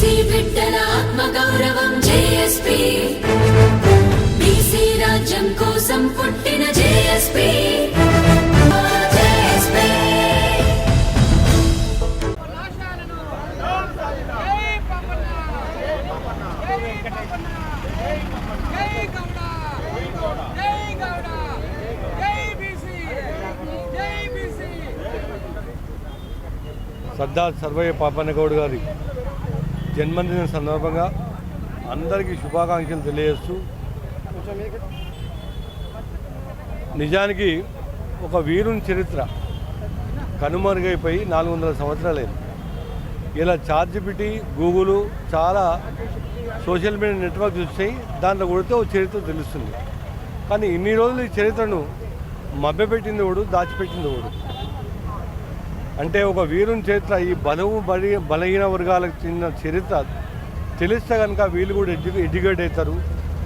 BC బిడ్డల ఆత్మగౌరవం JSP, BC రాజ్యం కోసం పుట్టిన జేఎస్పీ. సర్దార్ సర్వయ్య పాపన్న గౌడ్ గారి జన్మదిన సందర్భంగా అందరికీ శుభాకాంక్షలు తెలియజేస్తూ, నిజానికి ఒక వీరుని చరిత్ర కనుమరుగైపోయి 400 సంవత్సరాలైంది. ఇలా చార్జిపిటి, గూగుల్ చాలా సోషల్ మీడియా నెట్వర్క్ చూస్తాయి, దాంట్లో కొడితే ఒక చరిత్ర తెలుస్తుంది. కానీ ఇన్ని రోజులు ఈ చరిత్రను మభ్యపెట్టింది వాడు, దాచిపెట్టింది వాడు. అంటే ఒక వీరుని చరిత్ర, ఈ బలహీన వర్గాలకు చెందిన చరిత్ర తెలిస్తే కనుక వీళ్ళు కూడా ఎడ్యుకేట్ అవుతారు,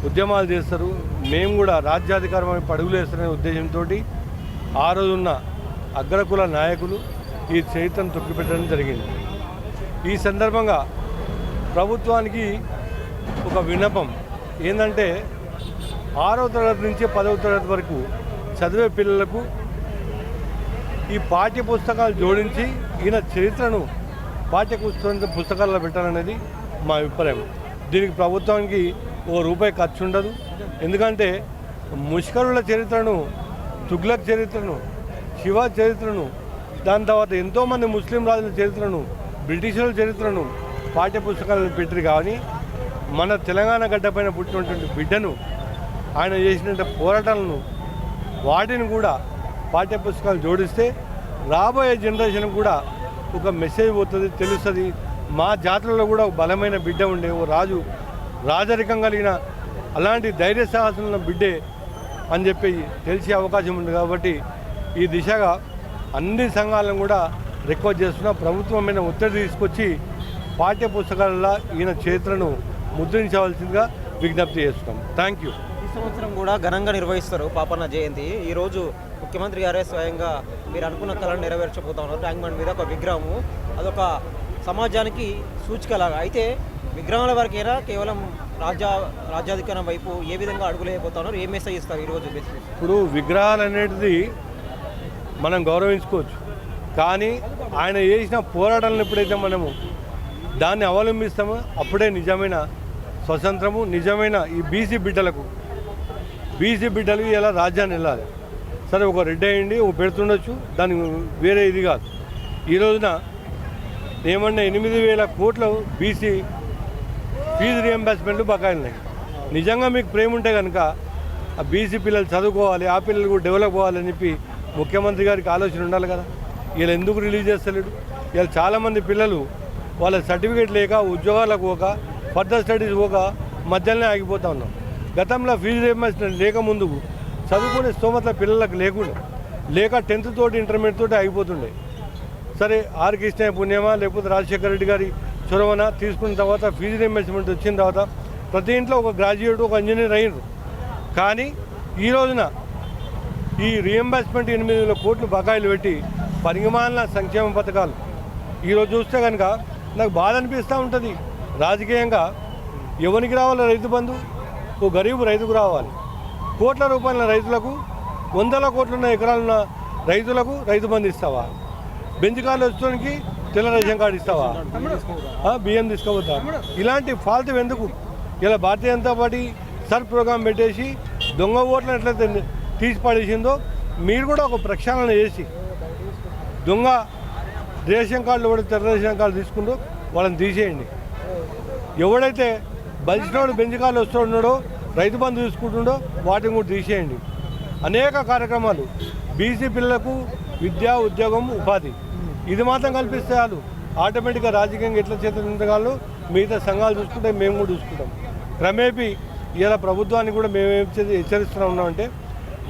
ఉద్యమాలు చేస్తారు, మేము కూడా రాజ్యాధికారం అడుగులు వేస్తారనే ఉద్దేశంతో ఆ రోజున్న అగ్రకుల నాయకులు ఈ చరిత్రను తొక్కిపెట్టడం జరిగింది. ఈ సందర్భంగా ప్రభుత్వానికి ఒక విన్నపం ఏంటంటే, 6వ తరగతి నుంచి 10వ తరగతి వరకు చదివే పిల్లలకు ఈ పాఠ్య పుస్తకాలు జోడించి ఈయన చరిత్రను పాఠ్య పుస్తకాల్లో పెట్టాలనేది మా అభిప్రాయం. దీనికి ప్రభుత్వానికి ₹1 ఖర్చు ఉండదు. ఎందుకంటే ముష్కరుల చరిత్రను, తుగ్లక్ చరిత్రను, శివ చరిత్రను, దాని తర్వాత ఎంతోమంది ముస్లిం రాజుల చరిత్రను, బ్రిటిషుల చరిత్రను పాఠ్య పుస్తకాలను పెట్టరు. కానీ మన తెలంగాణ గడ్డపైన పుట్టినటువంటి బిడ్డను, ఆయన చేసినటువంటి పోరాటాలను, వాటిని కూడా పాఠ్య పుస్తకాలు జోడిస్తే రాబోయే జనరేషన్ కూడా ఒక మెసేజ్ పోతుంది, తెలుస్తుంది. మా జాతులలో కూడా ఒక బలమైన బిడ్డ ఉండే, ఓ రాజరికం కలిగిన అలాంటి ధైర్య సాహసం బిడ్డే అని చెప్పి తెలిసే అవకాశం ఉంది. కాబట్టి ఈ దిశగా అన్ని సంఘాలను కూడా రిక్వెస్ట్ చేస్తున్నా, ప్రభుత్వమైన ఒత్తిడి తీసుకొచ్చి పాఠ్య పుస్తకాలలో ఈయన చరిత్రను ముద్రించవలసిందిగా విజ్ఞప్తి చేస్తున్నాం. Thank you. ఈ సంవత్సరం కూడా ఘనంగా నిర్వహిస్తారు పాపన్న జయంతి. ఈరోజు ముఖ్యమంత్రి గారే స్వయంగా మీరు అనుకున్న కళను నెరవేర్చబోతా ఉన్నారు. ట్యాంక్ బండ్ మీద ఒక విగ్రహము, అదొక సమాజానికి సూచికలాగా. అయితే విగ్రహాల వరకేనా కేవలం రాజ్యాధికారం వైపు ఏ విధంగా అడుగులు వేయబోతా ఉన్నారు, ఏ మెసేజ్ ఇస్తారు ఈరోజు? ఇప్పుడు విగ్రహాలు అనేది మనం గౌరవించుకోవచ్చు, కానీ ఆయన చేసిన పోరాటాలను ఎప్పుడైతే మనము దాన్ని అవలంబిస్తామో అప్పుడే నిజమైన స్వతంత్రము, నిజమైన ఈ బీసీ బిడ్డలు ఇలా రాజ్యాన్ని వెళ్ళాలి. సరే, ఒక రెడ్డి అయ్యండి, ఒక పెడుతుండొచ్చు, దానికి వేరే ఇది కాదు. ఈ రోజున ఏమన్నా 8,000 కోట్ల బీసీ ఫీజు రియంబర్స్మెంట్లు బకాయిలున్నాయి. నిజంగా మీకు ప్రేమ ఉంటే కనుక ఆ బీసీ పిల్లలు చదువుకోవాలి, ఆ పిల్లలు కూడా డెవలప్ అవ్వాలని చెప్పి ముఖ్యమంత్రి గారికి ఆలోచన ఉండాలి కదా. వీళ్ళు ఎందుకు రిలీజ్ చేస్తలేడు? వీళ్ళు చాలామంది పిల్లలు వాళ్ళ సర్టిఫికేట్ లేక, ఉద్యోగాలకు పోక, ఫర్దర్ స్టడీస్ పోక మధ్యలోనే ఆగిపోతూ ఉన్నాం. గతంలో ఫీజు రియంబర్స్మెంట్ లేక ముందుకు చదువుకునే స్తోమత పిల్లలకు లేక 10th తోటి ఇంటర్మీడియట్ తోటి ఆగిపోతుండే. సరే, ఆర్ కృష్ణయ్య పుణ్యమా లేకపోతే రాజశేఖర రెడ్డి గారి చొరవన తీసుకున్న తర్వాత ఫీజు రియంబర్స్మెంట్ వచ్చిన తర్వాత ప్రతి ఇంట్లో ఒక గ్రాడ్యుయేట్, ఒక ఇంజనీర్ అయ్యారు. కానీ ఈ రోజున ఈ రియంబర్స్మెంట్ 8,000 కోట్లు బకాయిలు పెట్టి పరిమాణ సంక్షేమ పథకాలు ఈరోజు చూస్తే కనుక నాకు బాధ అనిపిస్తూ ఉంటుంది. రాజకీయంగా ఎవరికి రావాలి? రైతు బంధు ఓ గరీబు రైతుకు రావాలి. కోట్ల రూపాయల రైతులకు, 100 కోట్లున్న ఎకరాలున్న రైతులకు రైతు బంధు ఇస్తావా? బెంచ్ కార్లు వచ్చడానికి తెల్ల రేషన్ కార్డు ఇస్తావా? బియ్యం తీసుకోవద్దా? ఇలాంటి ఫాల్తు ఎందుకు? ఇలా Bharatiya Janata party sir programme పెట్టేసి దొంగ ఓట్లను ఎట్లయితే తీసి పడేసిందో, మీరు కూడా ఒక ప్రక్షాళన చేసి దొంగ రేషన్ కార్డులు కూడా తెల్ల రేషన్ కార్డు తీసుకుంటూ వాళ్ళని తీసేయండి. ఎవడైతే బలిసినోడు బెంచ్ కార్లు వస్తున్నాడో, రైతు బంధు తీసుకుంటుండో వాటిని కూడా తీసేయండి. అనేక కార్యక్రమాలు బీసీ పిల్లలకు విద్య, ఉద్యోగం, ఉపాధి ఇది మాత్రం కల్పిస్తే చాలు. ఆటోమేటిక్గా రాజకీయంగా ఎట్లా చేతగాళ్ళు మిగతా సంఘాలు చూసుకుంటే మేము కూడా చూసుకుంటాం. క్రమేపీ ఇలా ప్రభుత్వానికి కూడా మేము హెచ్చరిస్తూ ఉన్నామంటే,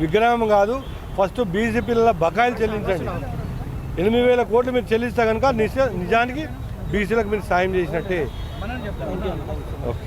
విగ్రహం కాదు, ఫస్ట్ బీసీ పిల్లల బకాయిలు చెల్లించండి. 8,000 కోట్లు మీరు చెల్లిస్తే కనుక నిజానికి బీసీలకు మీరు సాయం చేసినట్టే. ఓకే.